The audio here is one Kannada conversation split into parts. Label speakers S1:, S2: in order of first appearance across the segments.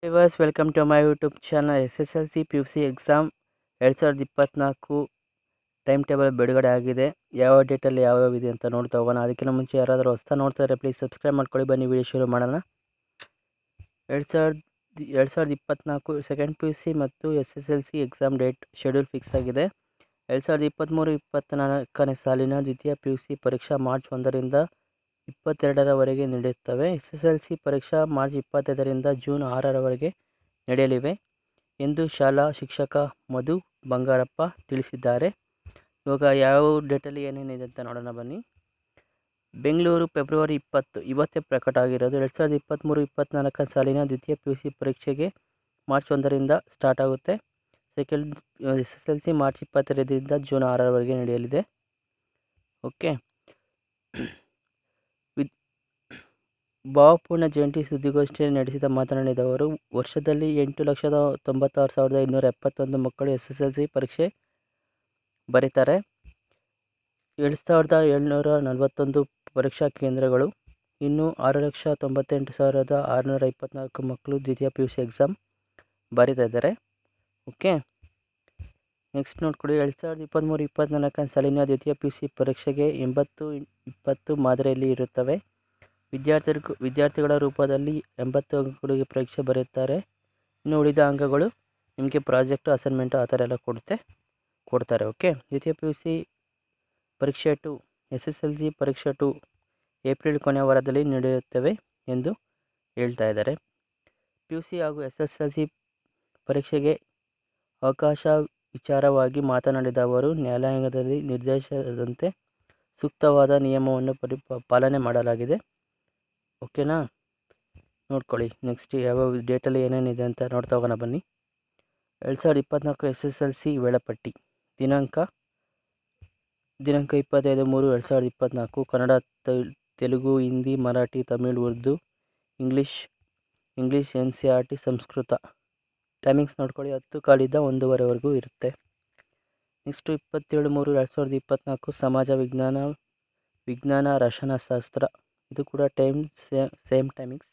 S1: Viewers, welcome to my YouTube channel. SSLC PUC exam 2024 time table ಬಿಡುಗಡೆ ಆಗಿದೆ. ಯಾವ ಡೇಟಲ್ಲಿ ಯಾವ್ಯಾವ ಇದೆ ಅಂತ ನೋಡ್ತಾ ಹೋಗೋಣ. ಅದಕ್ಕಿಂತ ಮುಂಚೆ ಯಾರಾದರೂ ಹೊಸ್ತಾ ನೋಡ್ತಾರೆ ಪ್ಲೀಸ್ ಸಬ್ಸ್ಕ್ರೈಬ್ ಮಾಡ್ಕೊಳ್ಳಿ. ಬನ್ನಿ ವಿಡಿಯೋ ಶುರು ಮಾಡೋಣ. 2024 ಸೆಕೆಂಡ್ PUC ಮತ್ತು SSLC exam date schedule fix ಆಗಿದೆ. 2023-24ನೇ ಸಾಲಿನ ದ್ವಿತೀಯ PUC ಪರೀಕ್ಷಾ ಮಾರ್ಚ್ 1ರಿಂದ 22ರವರೆಗೆ ನಡೆಯುತ್ತವೆ. SSLC ಪರೀಕ್ಷಾ ಮಾರ್ಚ್ 25ರಿಂದ ಜೂನ್ 6ರವರೆಗೆ ನಡೆಯಲಿವೆ ಎಂದು ಶಾಲಾ ಶಿಕ್ಷಕ ಮಧು ಬಂಗಾರಪ್ಪ ತಿಳಿಸಿದ್ದಾರೆ. ಇವಾಗ ಯಾವ ಡೇಟಲ್ಲಿ ಏನೇನಿದೆ ಅಂತ ನೋಡೋಣ ಬನ್ನಿ. ಬೆಂಗಳೂರು ಫೆಬ್ರವರಿ 20 ಇವತ್ತೇ ಪ್ರಕಟ ಆಗಿರೋದು. 2023-24 ಸಾಲಿನ ದ್ವಿತೀಯ PUC ಪರೀಕ್ಷೆಗೆ ಮಾರ್ಚ್ 1ರಿಂದ ಸ್ಟಾರ್ಟ್ ಆಗುತ್ತೆ. ಸೆಕೆಂಡ್ SSLC ಮಾರ್ಚ್ 25ರಿಂದ ಜೂನ್ 6ರವರೆಗೆ ನಡೆಯಲಿದೆ. ಓಕೆ, ಭಾವಪೂರ್ಣ ಜಯಂತಿ ಸುದ್ದಿಗೋಷ್ಠಿಯಲ್ಲಿ ನಡೆಸಿದ ಮಾತನಾಡಿದ ಅವರು, ವರ್ಷದಲ್ಲಿ 8,96,271 ಮಕ್ಕಳು SSLC ಪರೀಕ್ಷೆ ಬರೀತಾರೆ. 7,741 ಪರೀಕ್ಷಾ ಕೇಂದ್ರಗಳು, ಇನ್ನು 6,98,624 ಮಕ್ಕಳು ದ್ವಿತೀಯ PUC ಎಕ್ಸಾಮ್ ಬರೀತಾ ಇದ್ದಾರೆ. ಓಕೆ, ನೆಕ್ಸ್ಟ್ ನೋಡ್ಕೊಳ್ಳಿ. 2023-24 ಸಾಲಿನ ದ್ವಿತೀಯ PUC ಪರೀಕ್ಷೆಗೆ 80-20 ಮಾದರಿಯಲ್ಲಿ ಇರುತ್ತವೆ. ವಿದ್ಯಾರ್ಥಿಗಳ ರೂಪದಲ್ಲಿ 80 ಅಂಕಗಳಿಗೆ ಪರೀಕ್ಷೆ ಬರೆಯುತ್ತಾರೆ. ಇನ್ನು ಉಳಿದ ಅಂಕಗಳು ನಿಮಗೆ ಪ್ರಾಜೆಕ್ಟು, ಅಸೈನ್ಮೆಂಟು ಆ ಥರ ಎಲ್ಲ ಕೊಡ್ತಾರೆ. ಓಕೆ, ದ್ವಿತೀಯ PUC ಪರೀಕ್ಷೆ 2 SSLC ಪರೀಕ್ಷೆ 2 ಏಪ್ರಿಲ್ ಕೊನೆಯ ವಾರದಲ್ಲಿ ನಡೆಯುತ್ತವೆ ಎಂದು ಹೇಳ್ತಾ ಇದ್ದಾರೆ. PUC ಹಾಗೂ SSLC ಪರೀಕ್ಷೆಗೆ ಅವಕಾಶ ವಿಚಾರವಾಗಿ ಮಾತನಾಡಿದ ಅವರು, ನ್ಯಾಯಾಲಯದಲ್ಲಿ ನಿರ್ದೇಶಿಸಿದಂತೆ ಸೂಕ್ತವಾದ ನಿಯಮವನ್ನು ಪಾಲನೆ ಮಾಡಲಾಗಿದೆ. ಓಕೆನಾ, ನೋಡ್ಕೊಳ್ಳಿ. ನೆಕ್ಸ್ಟ್ ಯಾವ ಡೇಟಲ್ಲಿ ಏನೇನಿದೆ ಅಂತ ನೋಡ್ತಾ ಹೋಗೋಣ ಬನ್ನಿ. 2024 SSLC ವೇಳಾಪಟ್ಟಿ ದಿನಾಂಕ 25/3/2024. Kannada, Telugu, Hindi, Marathi, Tamil, Urdu, English, NCERT, Sanskrit. Timings ನೋಡ್ಕೊಳ್ಳಿ. 10 ಕಾಲಿಂದ 1:30ವರೆಗೂ ಇರುತ್ತೆ. ನೆಕ್ಸ್ಟು 27/3/2024 ಸಮಾಜ ವಿಜ್ಞಾನ ರಸಾಯನಶಾಸ್ತ್ರ. ಇದು ಕೂಡ ಸೇಮ್ ಟೈಮಿಂಗ್ಸ್.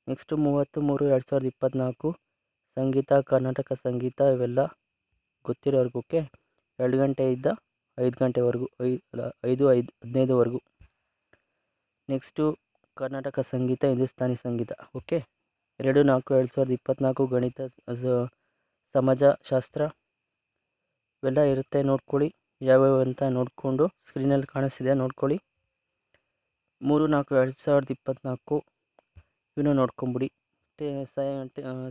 S1: ನೆಕ್ಸ್ಟು 30/3/2024 ಸಂಗೀತ, ಕರ್ನಾಟಕ ಸಂಗೀತ. ಇವೆಲ್ಲ ಗೊತ್ತಿರೋರ್ಗೆ. ಓಕೆ, 2 ಗಂಟೆಯಿಂದ 5 ಗಂಟೆವರೆಗೂ, 5:15ವರೆಗೂ. ನೆಕ್ಸ್ಟು ಕರ್ನಾಟಕ ಸಂಗೀತ, ಹಿಂದೂಸ್ತಾನಿ ಸಂಗೀತ. ಓಕೆ, 2/4/2024 ಗಣಿತ, ಸಮಾಜಶಾಸ್ತ್ರ ಇವೆಲ್ಲ ಇರುತ್ತೆ. ನೋಡ್ಕೊಳ್ಳಿ ಯಾವ್ಯಾವ ಅಂತ ನೋಡಿಕೊಂಡು ಸ್ಕ್ರೀನಲ್ಲಿ ಕಾಣಿಸ್ತಿದೆ ನೋಡ್ಕೊಳ್ಳಿ. 3/4/2024 ಇವನು ನೋಡ್ಕೊಂಬಿಡಿ.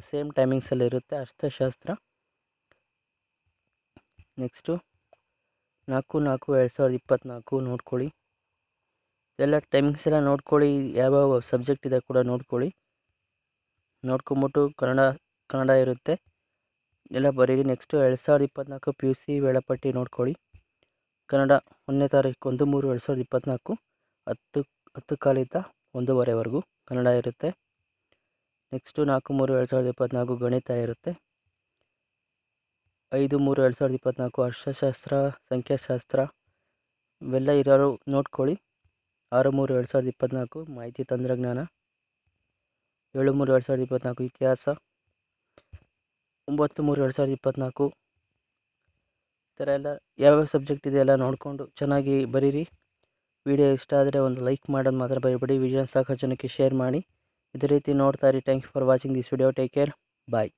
S1: ಸೇಮ್ ಟೈಮಿಂಗ್ಸಲ್ಲಿ ಇರುತ್ತೆ. ಅರ್ಥಶಾಸ್ತ್ರ. ನೆಕ್ಸ್ಟು 4/4/2024 ನೋಡ್ಕೊಳ್ಳಿ. ಎಲ್ಲ ಟೈಮಿಂಗ್ಸ್ ಎಲ್ಲ ನೋಡ್ಕೊಳ್ಳಿ. ಯಾವ್ಯಾವ ಸಬ್ಜೆಕ್ಟ್ ಇದೆ ಕೂಡ ನೋಡ್ಕೊಂಬಿಟ್ಟು ಕನ್ನಡ ಇರುತ್ತೆ ಎಲ್ಲ ಬರೀರಿ. ನೆಕ್ಸ್ಟು 2024 PUC ವೇಳಾಪಟ್ಟಿ ನೋಡ್ಕೊಳ್ಳಿ. ಕನ್ನಡ 1ನೇ ತಾರೀಕು 1/3/2024 10 ಕಾಲಿಂದ 1:30ವರೆಗೂ ಕನ್ನಡ ಇರುತ್ತೆ. ನೆಕ್ಸ್ಟು 4/3/2024 ಗಣಿತ ಇರುತ್ತೆ. 5/3/2024 ಅರ್ಥಶಾಸ್ತ್ರ, ಸಂಖ್ಯಾಶಾಸ್ತ್ರ ಇವೆಲ್ಲ ಇರೋರು ನೋಡ್ಕೊಳ್ಳಿ. 6/3/2024 ಮಾಹಿತಿ ತಂತ್ರಜ್ಞಾನ. 7/3/2024 ಇತಿಹಾಸ. 9/3/2024 ಈ ಥರ ಎಲ್ಲ ಯಾವ್ಯಾವ ಸಬ್ಜೆಕ್ಟ್ ಇದೆ ಎಲ್ಲ ನೋಡಿಕೊಂಡು ಚೆನ್ನಾಗಿ ಬರೀರಿ. ವಿಡಿಯೋ ಇಷ್ಟ ಆದರೆ ಒಂದು ಲೈಕ್ ಮಾಡೋದು ಮಾತ್ರ ಬರೀಬೇಡಿ. ವಿಡಿಯೋನ ಸಾಕಷ್ಟು ಜನಕ್ಕೆ ಶೇರ್ ಮಾಡಿ. ಇದೇ ರೀತಿ ನೋಡ್ತಾ ಇರಿ. Thank you for watching this video. Take care. Bye.